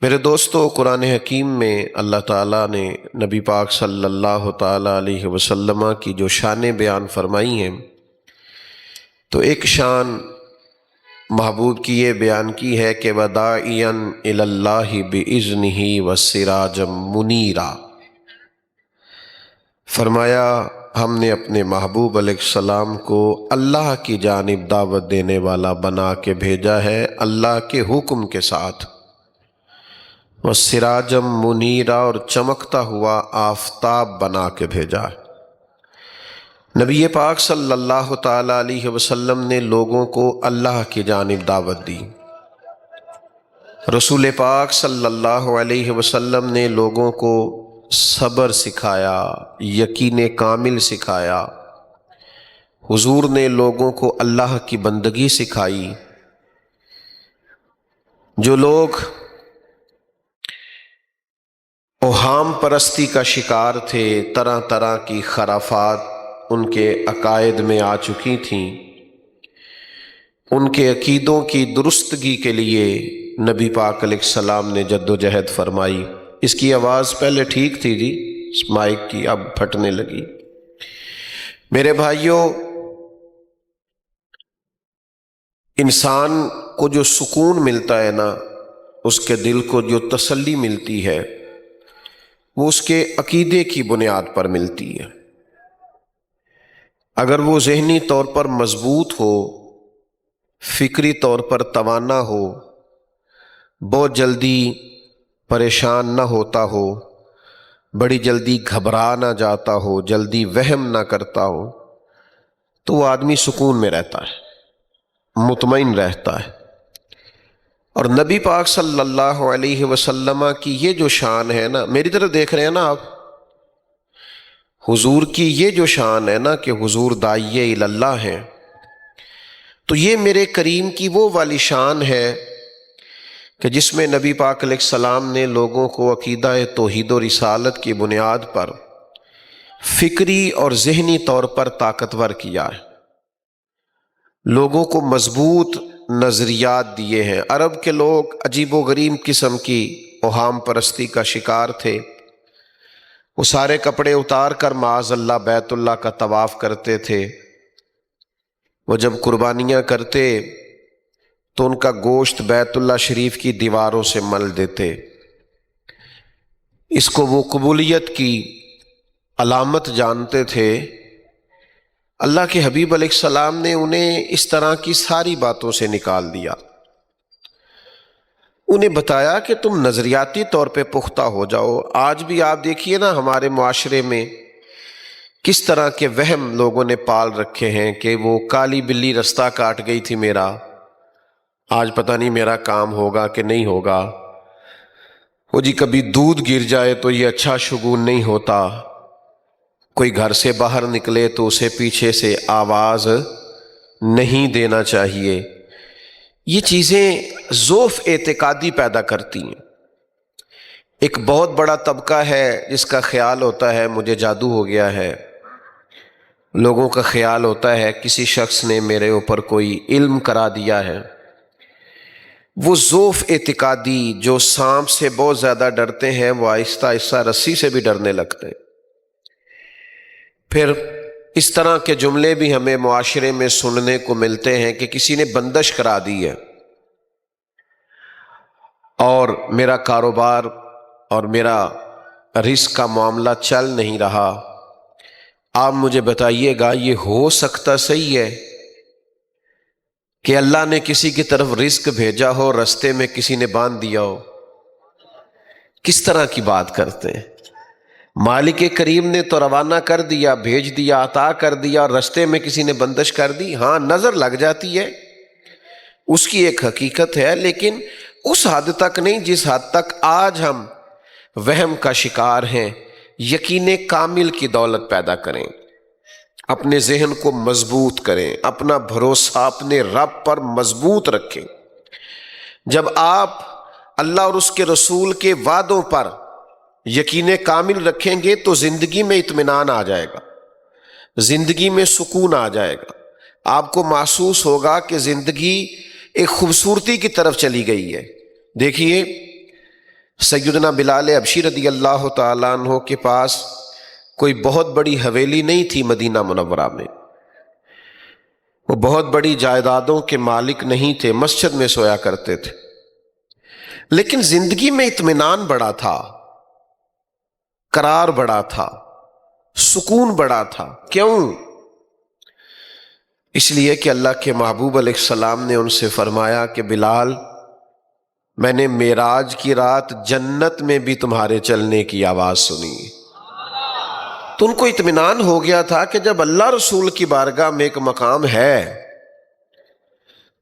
میرے دوستو، قرآن حکیم میں اللہ تعالیٰ نے نبی پاک صلی اللہ تعالیٰ علیہ وسلم کی جو شانیں بیان فرمائی ہیں، تو ایک شان محبوب کی یہ بیان کی ہے کہ وَدَاعِيًا إِلَى اللَّهِ بِإِذْنِهِ وَسِرَاجًا مُنِيرًا، فرمایا ہم نے اپنے محبوب علیہ السلام کو اللہ کی جانب دعوت دینے والا بنا کے بھیجا ہے، اللہ کے حکم کے ساتھ، وَسِرَاجًا مُنِيرًا، اور چمکتا ہوا آفتاب بنا کے بھیجا ہے۔ نبی پاک صلی اللہ تعالیٰ علیہ وسلم نے لوگوں کو اللہ کی جانب دعوت دی۔ رسول پاک صلی اللہ علیہ وسلم نے لوگوں کو صبر سکھایا، یقین کامل سکھایا۔ حضور نے لوگوں کو اللہ کی بندگی سکھائی۔ جو لوگ اوہام پرستی کا شکار تھے، طرح طرح کی خرافات ان کے عقائد میں آ چکی تھیں، ان کے عقیدوں کی درستگی کے لیے نبی پاک علیہ السلام نے جد و جہد فرمائی۔ اس کی آواز پہلے ٹھیک تھی جی، اس مائک کی، اب پھٹنے لگی۔ میرے بھائیوں، انسان کو جو سکون ملتا ہے نا، اس کے دل کو جو تسلی ملتی ہے، وہ اس کے عقیدے کی بنیاد پر ملتی ہے۔ اگر وہ ذہنی طور پر مضبوط ہو، فکری طور پر توانا ہو، بہت جلدی پریشان نہ ہوتا ہو، بڑی جلدی گھبرا نہ جاتا ہو، جلدی وہم نہ کرتا ہو، تو وہ آدمی سکون میں رہتا ہے، مطمئن رہتا ہے۔ اور نبی پاک صلی اللہ علیہ وسلم کی یہ جو شان ہے نا، میری طرف دیکھ رہے ہیں نا آپ، حضور کی یہ جو شان ہے نا کہ حضور داعی اللہ ہیں، تو یہ میرے کریم کی وہ والی شان ہے کہ جس میں نبی پاک علیہ السلام نے لوگوں کو عقیدہ توحید و رسالت کی بنیاد پر فکری اور ذہنی طور پر طاقتور کیا ہے، لوگوں کو مضبوط نظریات دیے ہیں۔ عرب کے لوگ عجیب و غریب قسم کی اوہام پرستی کا شکار تھے۔ وہ سارے کپڑے اتار کر معاذ اللہ بیت اللہ کا طواف کرتے تھے۔ وہ جب قربانیاں کرتے تو ان کا گوشت بیت اللہ شریف کی دیواروں سے مل دیتے۔ اس کو وہ قبولیت کی علامت جانتے تھے۔ اللہ کے حبیب علیہ السلام نے انہیں اس طرح کی ساری باتوں سے نکال دیا۔ انہیں بتایا کہ تم نظریاتی طور پہ پختہ ہو جاؤ۔ آج بھی آپ دیکھیے نا ہمارے معاشرے میں کس طرح کے وہم لوگوں نے پال رکھے ہیں کہ وہ کالی بلی رستہ کاٹ گئی تھی میرا، آج پتہ نہیں میرا کام ہوگا کہ نہیں ہوگا۔ وہ جی کبھی دودھ گر جائے تو یہ اچھا شگون نہیں ہوتا، کوئی گھر سے باہر نکلے تو اسے پیچھے سے آواز نہیں دینا چاہیے۔ یہ چیزیں ضعف اعتقادی پیدا کرتی ہیں۔ ایک بہت بڑا طبقہ ہے جس کا خیال ہوتا ہے مجھے جادو ہو گیا ہے، لوگوں کا خیال ہوتا ہے کسی شخص نے میرے اوپر کوئی علم کرا دیا ہے۔ وہ ضعف اعتقادی جو سانپ سے بہت زیادہ ڈرتے ہیں، وہ آہستہ آہستہ رسی سے بھی ڈرنے لگتے ہیں۔ پھر اس طرح کے جملے بھی ہمیں معاشرے میں سننے کو ملتے ہیں کہ کسی نے بندش کرا دی ہے اور میرا کاروبار اور میرا رزق کا معاملہ چل نہیں رہا۔ آپ مجھے بتائیے گا یہ ہو سکتا صحیح ہے کہ اللہ نے کسی کی طرف رزق بھیجا ہو، رستے میں کسی نے باندھ دیا ہو؟ کس طرح کی بات کرتے ہیں؟ مالک کریم نے تو روانہ کر دیا، بھیج دیا، عطا کر دیا، اور رستے میں کسی نے بندش کر دی۔ ہاں نظر لگ جاتی ہے، اس کی ایک حقیقت ہے، لیکن اس حد تک نہیں جس حد تک آج ہم وہم کا شکار ہیں۔ یقین کامل کی دولت پیدا کریں، اپنے ذہن کو مضبوط کریں، اپنا بھروسہ اپنے رب پر مضبوط رکھیں۔ جب آپ اللہ اور اس کے رسول کے وعدوں پر یقین کامل رکھیں گے تو زندگی میں اطمینان آ جائے گا، زندگی میں سکون آ جائے گا۔ آپ کو محسوس ہوگا کہ زندگی ایک خوبصورتی کی طرف چلی گئی ہے۔ دیکھیے سیدنا بلال حبشی رضی اللہ تعالیٰ عنہ کے پاس کوئی بہت بڑی حویلی نہیں تھی مدینہ منورہ میں، وہ بہت بڑی جائیدادوں کے مالک نہیں تھے، مسجد میں سویا کرتے تھے، لیکن زندگی میں اطمینان بڑا تھا، قرار بڑا تھا، سکون بڑا تھا۔ کیوں؟ اس لیے کہ اللہ کے محبوب علیہ السلام نے ان سے فرمایا کہ بلال، میں نے معراج کی رات جنت میں بھی تمہارے چلنے کی آواز سنی۔ تو ان کو اطمینان ہو گیا تھا کہ جب اللہ رسول کی بارگاہ میں ایک مقام ہے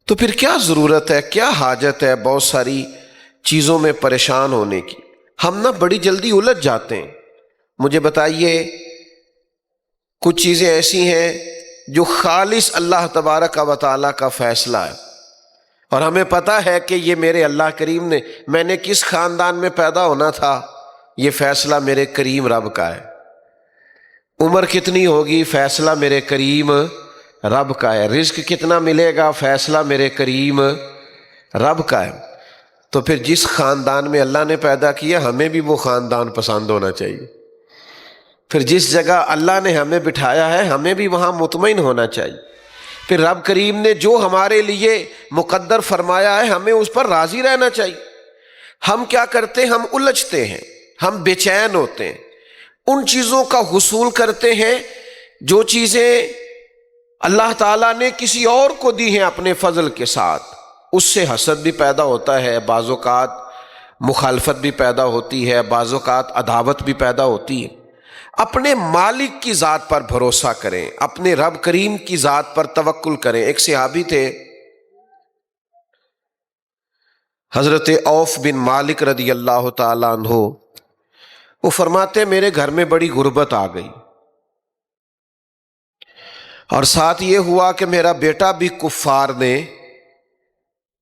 تو پھر کیا ضرورت ہے، کیا حاجت ہے بہت ساری چیزوں میں پریشان ہونے کی۔ ہم نہ بڑی جلدی الجھ جاتے ہیں۔ مجھے بتائیے، کچھ چیزیں ایسی ہیں جو خالص اللہ تبارک و تعالیٰ کا فیصلہ ہے، اور ہمیں پتہ ہے کہ یہ میرے اللہ کریم نے، میں نے کس خاندان میں پیدا ہونا تھا، یہ فیصلہ میرے کریم رب کا ہے۔ عمر کتنی ہوگی، فیصلہ میرے کریم رب کا ہے۔ رزق کتنا ملے گا، فیصلہ میرے کریم رب کا ہے۔ تو پھر جس خاندان میں اللہ نے پیدا کیا، ہمیں بھی وہ خاندان پسند ہونا چاہیے۔ پھر جس جگہ اللہ نے ہمیں بٹھایا ہے، ہمیں بھی وہاں مطمئن ہونا چاہیے۔ پھر رب کریم نے جو ہمارے لیے مقدر فرمایا ہے، ہمیں اس پر راضی رہنا چاہیے۔ ہم کیا کرتے ہیں؟ ہم الجھتے ہیں، ہم بے چین ہوتے ہیں، ان چیزوں کا حصول کرتے ہیں جو چیزیں اللہ تعالیٰ نے کسی اور کو دی ہیں اپنے فضل کے ساتھ۔ اس سے حسد بھی پیدا ہوتا ہے، بعض اوقات مخالفت بھی پیدا ہوتی ہے، بعض اوقات عداوت بھی پیدا ہوتی ہے۔ اپنے مالک کی ذات پر بھروسہ کریں، اپنے رب کریم کی ذات پر توکل کریں۔ ایک صحابی تھے حضرت عوف بن مالک رضی اللہ تعالیٰ عنہ، وہ فرماتے میرے گھر میں بڑی غربت آ گئی، اور ساتھ یہ ہوا کہ میرا بیٹا بھی کفار نے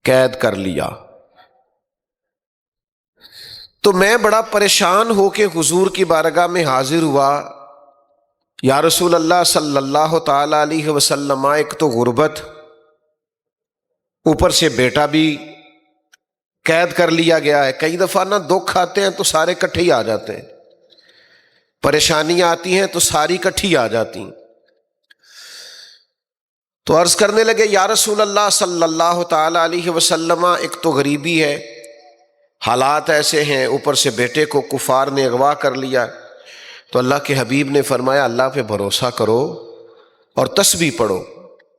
قید کر لیا، تو میں بڑا پریشان ہو کے حضور کی بارگاہ میں حاضر ہوا۔ یا رسول اللہ صلی اللہ تعالی علیہ وسلم، ایک تو غربت، اوپر سے بیٹا بھی قید کر لیا گیا ہے۔ کئی دفعہ نا دکھ آتے ہیں تو سارے کٹھے ہی آ جاتے ہیں، پریشانیاں آتی ہیں تو ساری کٹھی آ جاتی ہیں۔ تو عرض کرنے لگے یا رسول اللہ صلی اللہ تعالی علیہ وسلم، ایک تو غریبی ہے، حالات ایسے ہیں، اوپر سے بیٹے کو کفار نے اغوا کر لیا۔ تو اللہ کے حبیب نے فرمایا اللہ پہ بھروسہ کرو اور تسبیح پڑھو۔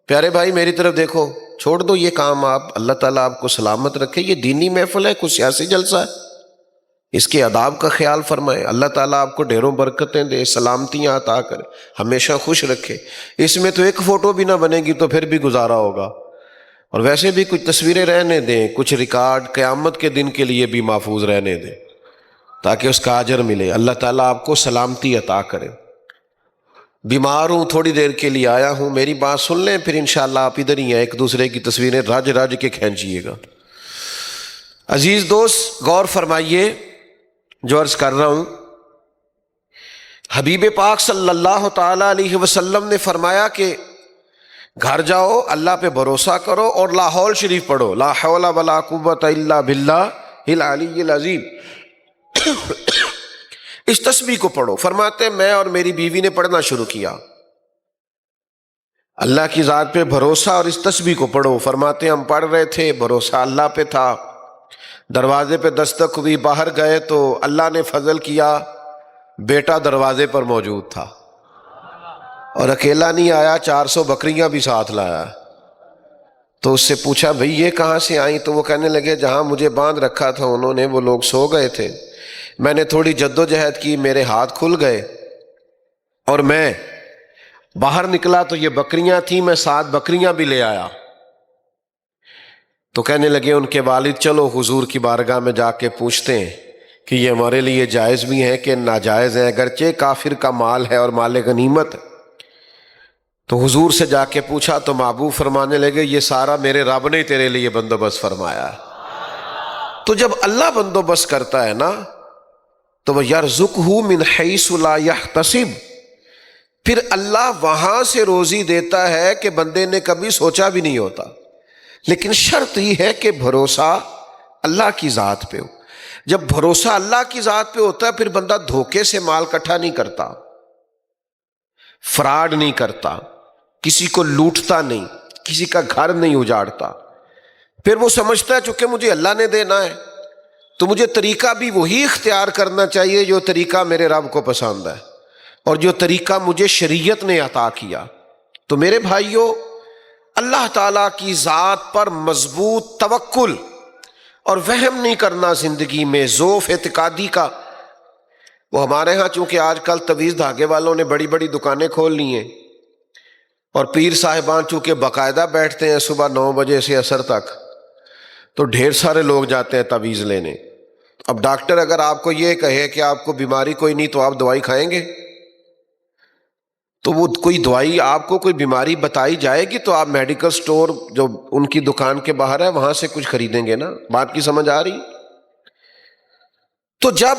پیارے بھائی میری طرف دیکھو، چھوڑ دو یہ کام، آپ اللہ تعالیٰ آپ کو سلامت رکھے۔ یہ دینی محفل ہے، کوئی سیاسی جلسہ ہے؟ اس کے آداب کا خیال فرمائے۔ اللہ تعالیٰ آپ کو ڈھیروں برکتیں دے، سلامتیاں عطا کرے، ہمیشہ خوش رکھے۔ اس میں تو ایک فوٹو بھی نہ بنے گی تو پھر بھی گزارا ہوگا، اور ویسے بھی کچھ تصویریں رہنے دیں، کچھ ریکارڈ قیامت کے دن کے لیے بھی محفوظ رہنے دیں تاکہ اس کا اجر ملے۔ اللہ تعالیٰ آپ کو سلامتی عطا کرے۔ بیمار ہوں، تھوڑی دیر کے لیے آیا ہوں، میری بات سن لیں، پھر انشاءاللہ آپ ادھر ہی ہیں، ایک دوسرے کی تصویریں رج رج کے کھینچیے گا۔ عزیز دوست غور فرمائیے جو عرض کر رہا ہوں۔ حبیب پاک صلی اللہ تعالی علیہ وسلم نے فرمایا کہ گھر جاؤ، اللہ پہ بھروسہ کرو اور لاحول شریف پڑھو، لا حول ولا قوت الا باللہ العلی العظیم۔ اس تسبیح کو پڑھو۔ فرماتے میں اور میری بیوی نے پڑھنا شروع کیا، اللہ کی ذات پہ بھروسہ اور اس تسبیح کو پڑھو۔ فرماتے ہم پڑھ رہے تھے، بھروسہ اللہ پہ تھا، دروازے پہ دستک ہوئی، باہر گئے تو اللہ نے فضل کیا، بیٹا دروازے پر موجود تھا، اور اکیلا نہیں آیا، 400 بکریاں بھی ساتھ لایا۔ تو اس سے پوچھا بھئی یہ کہاں سے آئیں؟ تو وہ کہنے لگے جہاں مجھے باندھ رکھا تھا انہوں نے، وہ لوگ سو گئے تھے، میں نے تھوڑی جدوجہد کی، میرے ہاتھ کھل گئے، اور میں باہر نکلا تو یہ بکریاں تھیں، میں 7 بکریاں بھی لے آیا۔ تو کہنے لگے ان کے والد چلو حضور کی بارگاہ میں جا کے پوچھتے ہیں کہ یہ ہمارے لیے جائز بھی ہیں کہ ناجائز ہیں، اگرچہ کافر کا مال ہے اور مال غنیمت۔ تو حضور سے جا کے پوچھا تو محبوب فرمانے لگے یہ سارا میرے رب نے تیرے لیے بندوبست فرمایا۔ تو جب اللہ بندوبست کرتا ہے نا تو وَيَرْزُقْهُ مِنْ حَيْثُ لَا يَحْتَسِبُ، پھر اللہ وہاں سے روزی دیتا ہے کہ بندے نے کبھی سوچا بھی نہیں ہوتا، لیکن شرط یہ ہے کہ بھروسہ اللہ کی ذات پہ ہو۔ جب بھروسہ اللہ کی ذات پہ ہوتا ہے پھر بندہ دھوکے سے مال اکٹھا نہیں کرتا، فراڈ نہیں کرتا، کسی کو لوٹتا نہیں، کسی کا گھر نہیں اجاڑتا۔ پھر وہ سمجھتا ہے چونکہ مجھے اللہ نے دینا ہے تو مجھے طریقہ بھی وہی اختیار کرنا چاہیے جو طریقہ میرے رب کو پسند ہے اور جو طریقہ مجھے شریعت نے عطا کیا۔ تو میرے بھائیوں، اللہ تعالیٰ کی ذات پر مضبوط توکل اور وہم نہیں کرنا زندگی میں، ذوف اعتقادی کا۔ وہ ہمارے ہاں چونکہ آج کل تویز دھاگے والوں نے بڑی بڑی دکانیں کھول لی ہیں اور پیر صاحبان چونکہ باقاعدہ بیٹھتے ہیں صبح 9 بجے سے عصر تک، تو ڈھیر سارے لوگ جاتے ہیں تعویذ لینے۔ اب ڈاکٹر اگر آپ کو یہ کہے کہ آپ کو بیماری کوئی نہیں تو آپ دوائی کھائیں گے؟ تو وہ کوئی دوائی آپ کو کوئی بیماری بتائی جائے گی تو آپ میڈیکل سٹور جو ان کی دکان کے باہر ہے وہاں سے کچھ خریدیں گے نا۔ بات کی سمجھ آ رہی؟ تو جب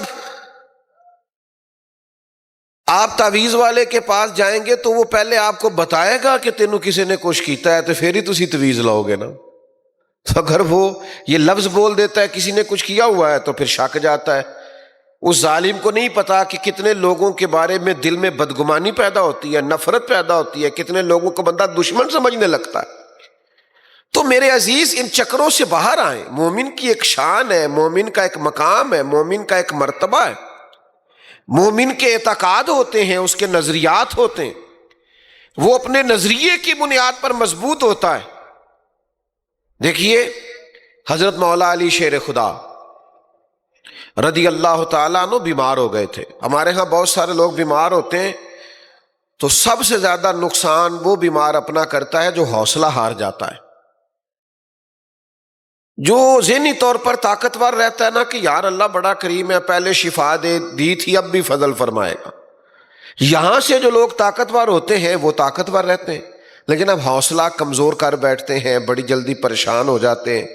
آپ تعویذ والے کے پاس جائیں گے تو وہ پہلے آپ کو بتائے گا کہ تینوں کسی نے کچھ کیتا ہے تو پھر ہی تسی تعویذ لاؤ گے نا۔ تو اگر وہ یہ لفظ بول دیتا ہے کسی نے کچھ کیا ہوا ہے تو پھر شک جاتا ہے۔ اس ظالم کو نہیں پتا کہ کتنے لوگوں کے بارے میں دل میں بدگمانی پیدا ہوتی ہے، نفرت پیدا ہوتی ہے، کتنے لوگوں کو بندہ دشمن سمجھنے لگتا ہے۔ تو میرے عزیز، ان چکروں سے باہر آئیں۔ مومن کی ایک شان ہے، مومن کا ایک مقام ہے، مومن کا ایک مرتبہ ہے، مومن کے اعتقاد ہوتے ہیں، اس کے نظریات ہوتے ہیں، وہ اپنے نظریے کی بنیاد پر مضبوط ہوتا ہے۔ دیکھیے حضرت مولا علی شیر خدا رضی اللہ تعالیٰ عنہ بیمار ہو گئے تھے۔ ہمارے ہاں بہت سارے لوگ بیمار ہوتے ہیں تو سب سے زیادہ نقصان وہ بیمار اپنا کرتا ہے جو حوصلہ ہار جاتا ہے، جو ذہنی طور پر طاقتور رہتا ہے نا کہ یار اللہ بڑا کریم ہے، پہلے شفا دی تھی اب بھی فضل فرمائے گا۔ یہاں سے جو لوگ طاقتور ہوتے ہیں وہ طاقتور رہتے ہیں، لیکن اب حوصلہ کمزور کر بیٹھتے ہیں، بڑی جلدی پریشان ہو جاتے ہیں۔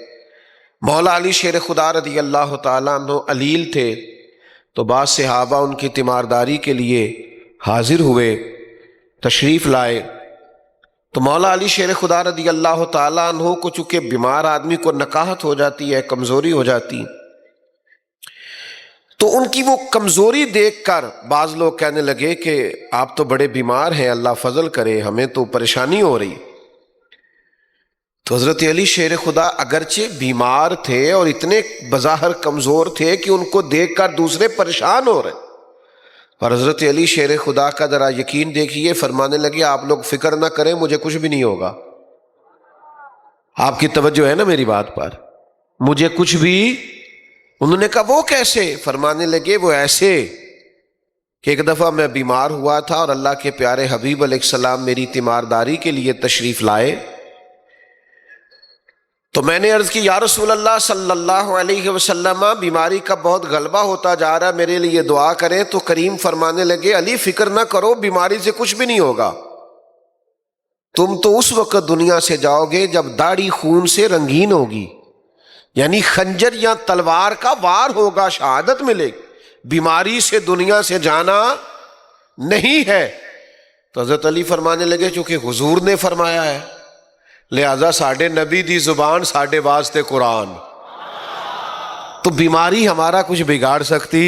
مولا علی شیر خدا رضی اللہ تعالیٰ عنہ علیل تھے تو بعض صحابہ ان کی تیمارداری کے لیے حاضر ہوئے، تشریف لائے۔ تو مولا علی شیر خدا رضی اللہ تعالیٰ عنہ کو چونکہ بیمار آدمی کو نکاہت ہو جاتی ہے، کمزوری ہو جاتی، تو ان کی وہ کمزوری دیکھ کر بعض لوگ کہنے لگے کہ آپ تو بڑے بیمار ہیں، اللہ فضل کرے، ہمیں تو پریشانی ہو رہی۔ تو حضرت علی شیر خدا اگرچہ بیمار تھے اور اتنے بظاہر کمزور تھے کہ ان کو دیکھ کر دوسرے پریشان ہو رہے، اور حضرت علی شیر خدا کا ذرا یقین دیکھیے، فرمانے لگے آپ لوگ فکر نہ کریں، مجھے کچھ بھی نہیں ہوگا۔ آپ کی توجہ ہے نا میری بات پر؟ مجھے کچھ بھی۔ انہوں نے کہا وہ کیسے؟ فرمانے لگے وہ ایسے کہ ایک دفعہ میں بیمار ہوا تھا اور اللہ کے پیارے حبیب علیہ السلام میری تیمارداری کے لیے تشریف لائے، تو میں نے عرض کی یا رسول اللہ صلی اللہ علیہ وسلم بیماری کا بہت غلبہ ہوتا جا رہا ہے، میرے لیے دعا کریں۔ تو کریم فرمانے لگے علی فکر نہ کرو، بیماری سے کچھ بھی نہیں ہوگا، تم تو اس وقت دنیا سے جاؤ گے جب داڑھی خون سے رنگین ہوگی، یعنی خنجر یا تلوار کا وار ہوگا، شہادت ملے گی، بیماری سے دنیا سے جانا نہیں ہے۔ تو حضرت علی فرمانے لگے چونکہ حضور نے فرمایا ہے لہذا ساڈے نبی دی زبان ساڈے واسطے قرآن، تو بیماری ہمارا کچھ بگاڑ سکتی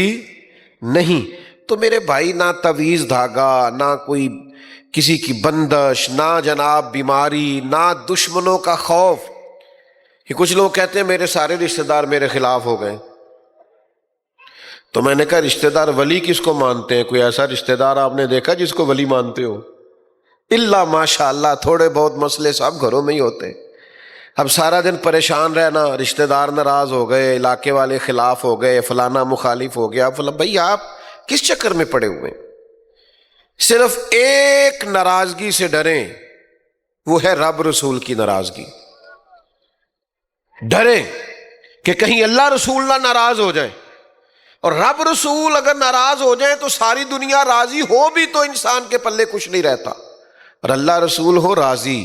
نہیں۔ تو میرے بھائی، نہ تعویذ دھاگا، نہ کوئی کسی کی بندش، نہ جناب بیماری، نہ دشمنوں کا خوف۔ کہ کچھ لوگ کہتے ہیں میرے سارے رشتہ دار میرے خلاف ہو گئے، تو میں نے کہا رشتہ دار ولی کس کو مانتے ہیں؟ کوئی ایسا رشتہ دار آپ نے دیکھا جس کو ولی مانتے ہو؟ اللہ ماشاء اللہ تھوڑے بہت مسئلے سب گھروں میں ہی ہوتے۔ اب سارا دن پریشان رہنا، رشتہ دار ناراض ہو گئے، علاقے والے خلاف ہو گئے، فلانا مخالف ہو گیا، بھائی آپ کس چکر میں پڑے ہوئے ہیں؟ صرف ایک ناراضگی سے ڈریں، وہ ہے رب رسول کی ناراضگی۔ ڈریں کہ کہیں اللہ رسول نہ ناراض ہو جائے، اور رب رسول اگر ناراض ہو جائیں تو ساری دنیا راضی ہو بھی تو انسان کے پلے کچھ نہیں رہتا، اور اللہ رسول ہو راضی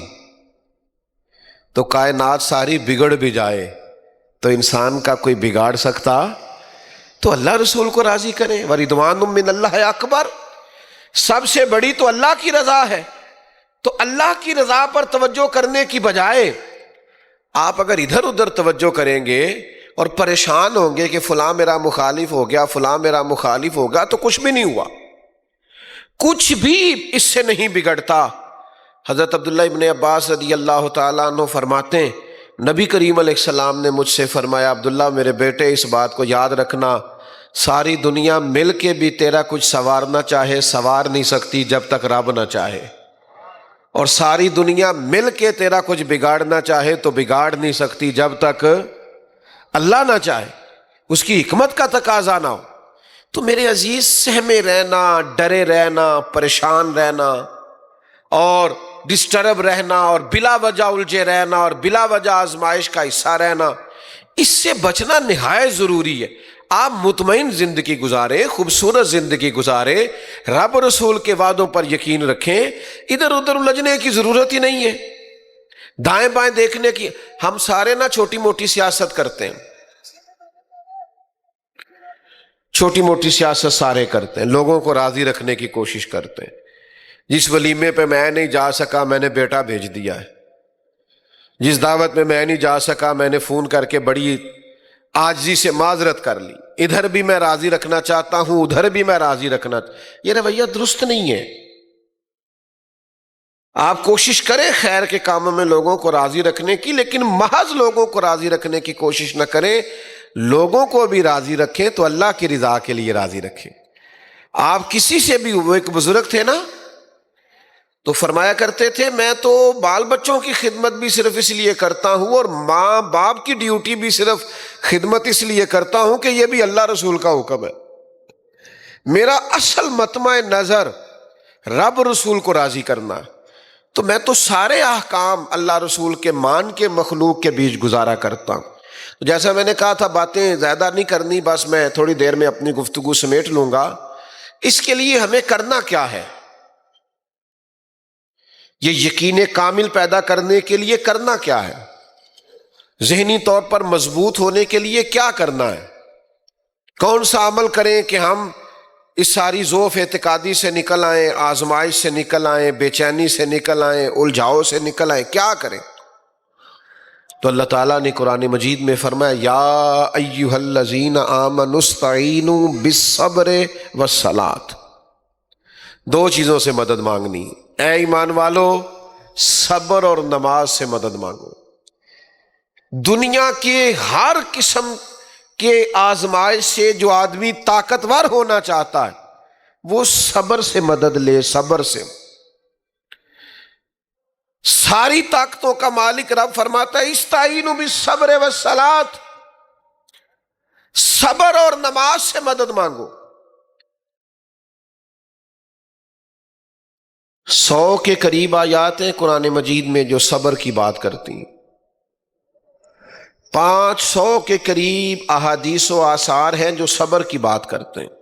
تو کائنات ساری بگڑ بھی جائے تو انسان کا کوئی بگاڑ سکتا؟ تو اللہ رسول کو راضی کریں۔ وَرِضْوَانٌ مِّنَ اللَّهِ اکبر، سب سے بڑی تو اللہ کی رضا ہے۔ تو اللہ کی رضا پر توجہ کرنے کی بجائے آپ اگر ادھر ادھر توجہ کریں گے اور پریشان ہوں گے کہ فلاں میرا مخالف ہو گیا، فلاں میرا مخالف ہوگا، تو کچھ بھی نہیں ہوا، کچھ بھی اس سے نہیں بگڑتا۔ حضرت عبداللہ ابن عباس رضی اللہ تعالیٰ عنہ فرماتے ہیں نبی کریم علیہ السلام نے مجھ سے فرمایا، عبداللہ میرے بیٹے اس بات کو یاد رکھنا، ساری دنیا مل کے بھی تیرا کچھ سنوارنا چاہے سنوار نہیں سکتی جب تک رب نہ چاہے، اور ساری دنیا مل کے تیرا کچھ بگاڑنا چاہے تو بگاڑ نہیں سکتی جب تک اللہ نہ چاہے، اس کی حکمت کا تقاضا نہ ہو۔ تو میرے عزیز، سہمے رہنا، ڈرے رہنا، پریشان رہنا اور ڈسٹرب رہنا اور بلا وجہ الجھے رہنا اور بلا وجہ آزمائش کا حصہ رہنا، اس سے بچنا نہایت ضروری ہے۔ آپ مطمئن زندگی گزاریں، خوبصورت زندگی گزاریں، رب رسول کے وعدوں پر یقین رکھیں، ادھر ادھر الجھنے کی ضرورت ہی نہیں ہے، دائیں بائیں دیکھنے کی۔ ہم سارے نا چھوٹی موٹی سیاست کرتے ہیں، چھوٹی موٹی سیاست سارے کرتے ہیں، لوگوں کو راضی رکھنے کی کوشش کرتے ہیں۔ جس ولیمے پہ میں نہیں جا سکا میں نے بیٹا بھیج دیا ہے، جس دعوت میں میں نہیں جا سکا میں نے فون کر کے بڑی عاجزی سے معذرت کر لی، ادھر بھی میں راضی رکھنا چاہتا ہوں ادھر بھی میں راضی رکھنا، یہ رویہ درست نہیں ہے۔ آپ کوشش کریں خیر کے کاموں میں لوگوں کو راضی رکھنے کی، لیکن محض لوگوں کو راضی رکھنے کی کوشش نہ کریں، لوگوں کو بھی راضی رکھیں تو اللہ کی رضا کے لیے راضی رکھیں۔ آپ کسی سے بھی، وہ ایک بزرگ تھے نا تو فرمایا کرتے تھے میں تو بال بچوں کی خدمت بھی صرف اس لیے کرتا ہوں اور ماں باپ کی ڈیوٹی بھی صرف خدمت اس لیے کرتا ہوں کہ یہ بھی اللہ رسول کا حکم ہے، میرا اصل مطمع نظر رب رسول کو راضی کرنا ہے، تو میں تو سارے احکام اللہ رسول کے مان کے مخلوق کے بیچ گزارا کرتا ہوں۔ تو جیسا میں نے کہا تھا باتیں زیادہ نہیں کرنی، بس میں تھوڑی دیر میں اپنی گفتگو سمیٹ لوں گا۔ اس کے لیے ہمیں کرنا کیا ہے، یہ یقین کامل پیدا کرنے کے لیے کرنا کیا ہے، ذہنی طور پر مضبوط ہونے کے لیے کیا کرنا ہے، کون سا عمل کریں کہ ہم اس ساری ضعف اعتقادی سے نکل آئیں، آزمائش سے نکل آئیں، بے چینی سے نکل آئیں، الجھاؤ سے نکل آئیں، کیا کریں؟ تو اللہ تعالیٰ نے قرآن مجید میں فرمایا یا ایھا الذین آمنوا استعینوا بالصبر والصلاۃ، دو چیزوں سے مدد مانگنی، اے ایمان والو صبر اور نماز سے مدد مانگو۔ دنیا کے ہر قسم کے آزمائش سے جو آدمی طاقتور ہونا چاہتا ہے وہ صبر سے مدد لے، صبر سے۔ ساری طاقتوں کا مالک رب فرماتا ہے استعینوا بالصبر والصلاۃ، صبر اور نماز سے مدد مانگو۔ 100 کے قریب آیات ہیں قرآن مجید میں جو صبر کی بات کرتی ہیں، 500 کے قریب احادیث و آثار ہیں جو صبر کی بات کرتے ہیں۔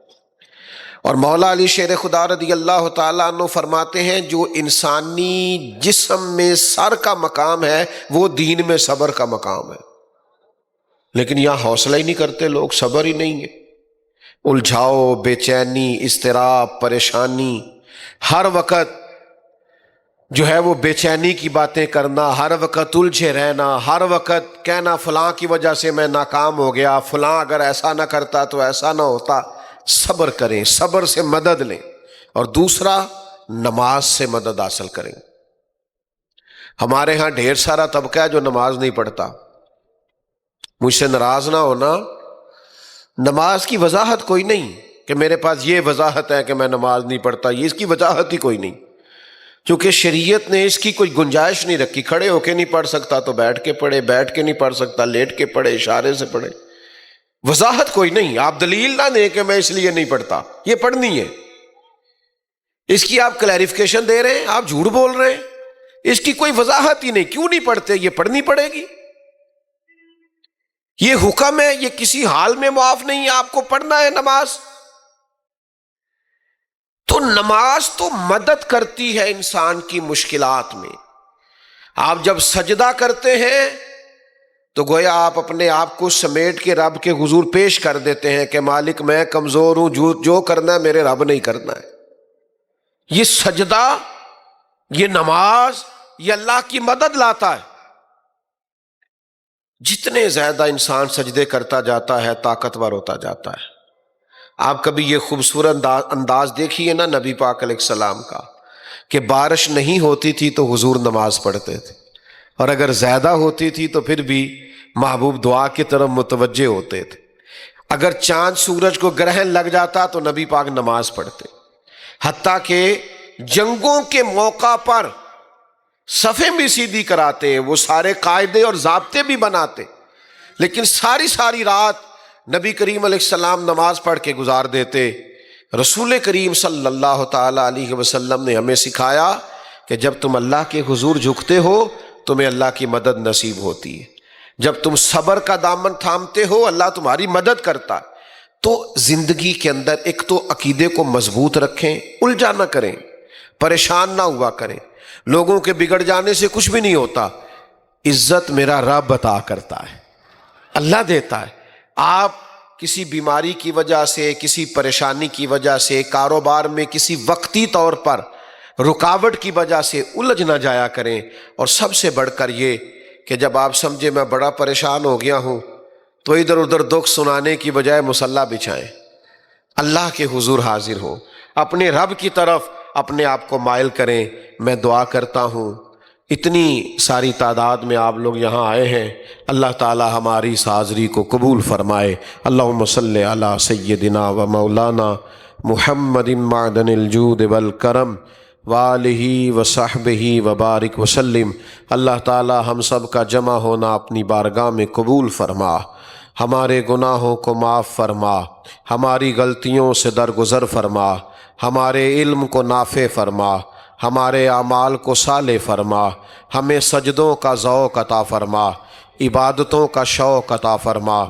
اور مولا علی شیر خدا رضی اللہ تعالیٰ عنہ فرماتے ہیں جو انسانی جسم میں سر کا مقام ہے وہ دین میں صبر کا مقام ہے، لیکن یہاں حوصلہ ہی نہیں کرتے لوگ، صبر ہی نہیں ہے، الجھاؤ، بے چینی، اضطراب، پریشانی، ہر وقت جو ہے وہ بے چینی کی باتیں کرنا، ہر وقت الجھے رہنا، ہر وقت کہنا فلاں کی وجہ سے میں ناکام ہو گیا، فلاں اگر ایسا نہ کرتا تو ایسا نہ ہوتا۔ صبر کریں، صبر سے مدد لیں، اور دوسرا نماز سے مدد حاصل کریں۔ ہمارے ہاں ڈھیر سارا طبقہ ہے جو نماز نہیں پڑھتا، مجھ سے ناراض نہ ہونا، نماز کی وضاحت کوئی نہیں کہ میرے پاس یہ وضاحت ہے کہ میں نماز نہیں پڑھتا، یہ اس کی وضاحت ہی کوئی نہیں، کیونکہ شریعت نے اس کی کوئی گنجائش نہیں رکھی۔ کھڑے ہو کے نہیں پڑھ سکتا تو بیٹھ کے پڑھے، بیٹھ کے نہیں پڑھ سکتا لیٹ کے پڑھے، اشارے سے پڑھے، وضاحت کوئی نہیں۔ آپ دلیل نہ دیں کہ میں اس لیے نہیں پڑھتا، یہ پڑھنی ہے، اس کی آپ کلیریفیکیشن دے رہے ہیں، آپ جھوٹ بول رہے ہیں، اس کی کوئی وضاحت ہی نہیں، کیوں نہیں پڑھتے؟ یہ پڑھنی پڑے گی، یہ حکم ہے، یہ کسی حال میں معاف نہیں ہے، آپ کو پڑھنا ہے نماز۔ تو نماز تو مدد کرتی ہے انسان کی مشکلات میں۔ آپ جب سجدہ کرتے ہیں تو گویا آپ اپنے آپ کو سمیٹ کے رب کے حضور پیش کر دیتے ہیں کہ مالک میں کمزور ہوں، جو کرنا ہے میرے رب نہیں کرنا ہے۔ یہ سجدہ، یہ نماز، یہ اللہ کی مدد لاتا ہے۔ جتنے زیادہ انسان سجدے کرتا جاتا ہے طاقتور ہوتا جاتا ہے۔ آپ کبھی یہ خوبصورت انداز دیکھیے نا نبی پاک علیہ السلام کا، کہ بارش نہیں ہوتی تھی تو حضور نماز پڑھتے تھے، اور اگر زیادہ ہوتی تھی تو پھر بھی محبوب دعا کی طرف متوجہ ہوتے تھے۔ اگر چاند سورج کو گرہن لگ جاتا تو نبی پاک نماز پڑھتے، حتیٰ کہ جنگوں کے موقع پر صفیں بھی سیدھی کراتے، وہ سارے قاعدے اور ضابطے بھی بناتے، لیکن ساری رات نبی کریم علیہ السلام نماز پڑھ کے گزار دیتے۔ رسول کریم صلی اللہ تعالی علیہ وسلم نے ہمیں سکھایا کہ جب تم اللہ کے حضور جھکتے ہو تمہیں اللہ کی مدد نصیب ہوتی ہے، جب تم صبر کا دامن تھامتے ہو اللہ تمہاری مدد کرتا ہے۔ تو زندگی کے اندر ایک تو عقیدے کو مضبوط رکھیں، الجھا نہ کریں، پریشان نہ ہوا کریں، لوگوں کے بگڑ جانے سے کچھ بھی نہیں ہوتا، عزت میرا رب عطا کرتا ہے، اللہ دیتا ہے۔ آپ کسی بیماری کی وجہ سے، کسی پریشانی کی وجہ سے، کاروبار میں کسی وقتی طور پر رکاوٹ کی وجہ سے الجھ نہ جایا کریں، اور سب سے بڑھ کر یہ کہ جب آپ سمجھے میں بڑا پریشان ہو گیا ہوں تو ادھر ادھر دکھ سنانے کی بجائے مصلی بچھائیں، اللہ کے حضور حاضر ہو، اپنے رب کی طرف اپنے آپ کو مائل کریں۔ میں دعا کرتا ہوں اتنی ساری تعداد میں آپ لوگ یہاں آئے ہیں، اللہ تعالی ہماری اس حاضری کو قبول فرمائے۔ اللہم صلی علی سیدنا و مولانا محمد معدن الجود والکرم وآلہ وصحبہ وبارک وسلم۔ اللہ تعالی ہم سب کا جمع ہونا اپنی بارگاہ میں قبول فرما، ہمارے گناہوں کو معاف فرما، ہماری غلطیوں سے درگزر فرما، ہمارے علم کو نافع فرما، ہمارے اعمال کو صالح فرما، ہمیں سجدوں کا ذوق عطا فرما، عبادتوں کا شوق عطا فرما،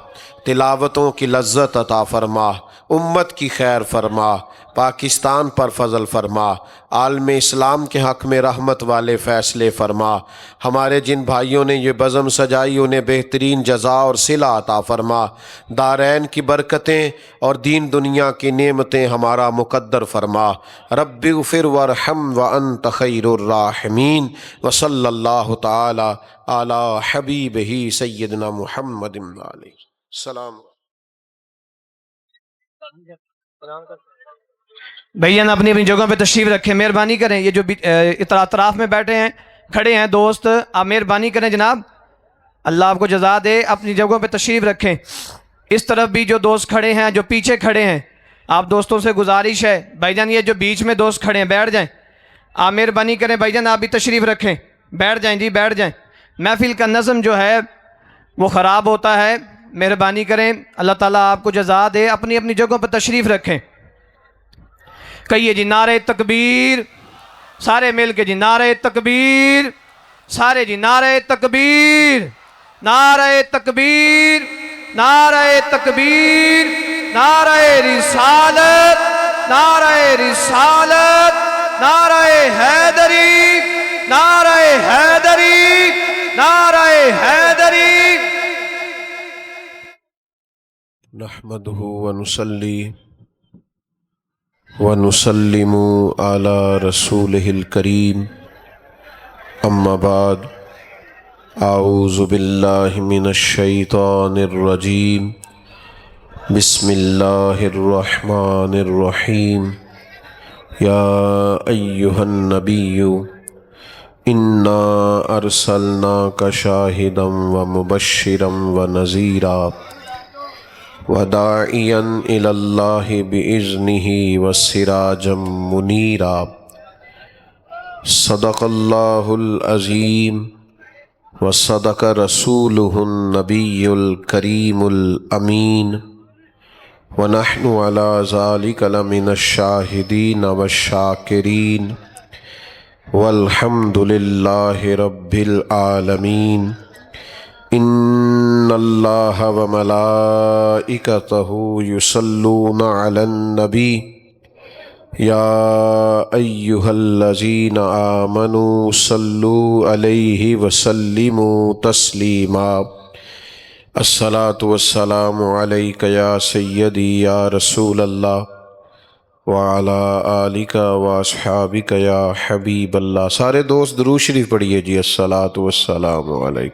تلاوتوں کی لذت عطا فرما، امت کی خیر فرما، پاکستان پر فضل فرما، عالم اسلام کے حق میں رحمت والے فیصلے فرما، ہمارے جن بھائیوں نے یہ بزم سجائی انہیں بہترین جزا اور صلہ عطا فرما، دارین کی برکتیں اور دین دنیا کی نعمتیں ہمارا مقدر فرما۔ رب اغفر وارحم وانت خیر الراحمین، وصلی اللہ تعالی علی حبیبہ سیدنا محمد علیہ السلام۔ بھائیان اپنی اپنی جگہوں پہ تشریف رکھیں، مہربانی کریں۔ یہ جو اطراف میں بیٹھے ہیں کھڑے ہیں دوست، آپ مہربانی کریں جناب، اللہ آپ کو جزا دے، اپنی جگہوں پہ تشریف رکھیں۔ اس طرف بھی جو دوست کھڑے ہیں، جو پیچھے کھڑے ہیں، آپ دوستوں سے گزارش ہے بھائی جان یہ جو بیچ میں دوست کھڑے ہیں بیٹھ جائیں، آپ مہربانی کریں بھائی جان، آپ بھی تشریف رکھیں، بیٹھ جائیں جی بیٹھ جائیں۔ محفل کا نظم جو ہے وہ خراب ہوتا ہے، مہربانی کریں، اللہ تعالیٰ آپ کو جزا دے، اپنی اپنی جگہوں پہ تشریف رکھیں۔ کہیے جی نعرہ تکبیر، سارے مل کے جی نعرہ تکبیر، سارے جی نعرہ تکبیر، نعرہ تکبیر، نعرہ تکبیر، نعرہ رسالت، نعرہ رسالت، نعرہ حیدری، نعرہ حیدری، نعرہ حیدری۔ نحمدہ ونصلی ونسلم علی رسولہ الکریم، اما بعد، اعوذ باللہ من الشیطان الرجیم، بسم اللہ الرحمن الرحیم، یا ایہا النبی انا ارسلناک شاہدا ومبشرا ونذیرا وداعیا الی اللہ بإذنہ وسراجا منیرا۔ صدق اللہ العظیم وصدق رسولہ النبی الکریم الامین، ونحن علی ذلک لمن الشاہدین والشاکرین، والحمد للہ رب العالمین۔ ان اللہ وملائکتہ یصلون علی النبی، یا ایہا الذین آمنوا صلوا علیہ وسلموا تسلیما۔ الصلاۃ والسلام علیک یا سیدی یا رسول اللہ، وعلی آلک واصحابک یا حبیب اللہ۔ سارے دوست درود شریف پڑھیے جی، الصلاۃ والسلام علیک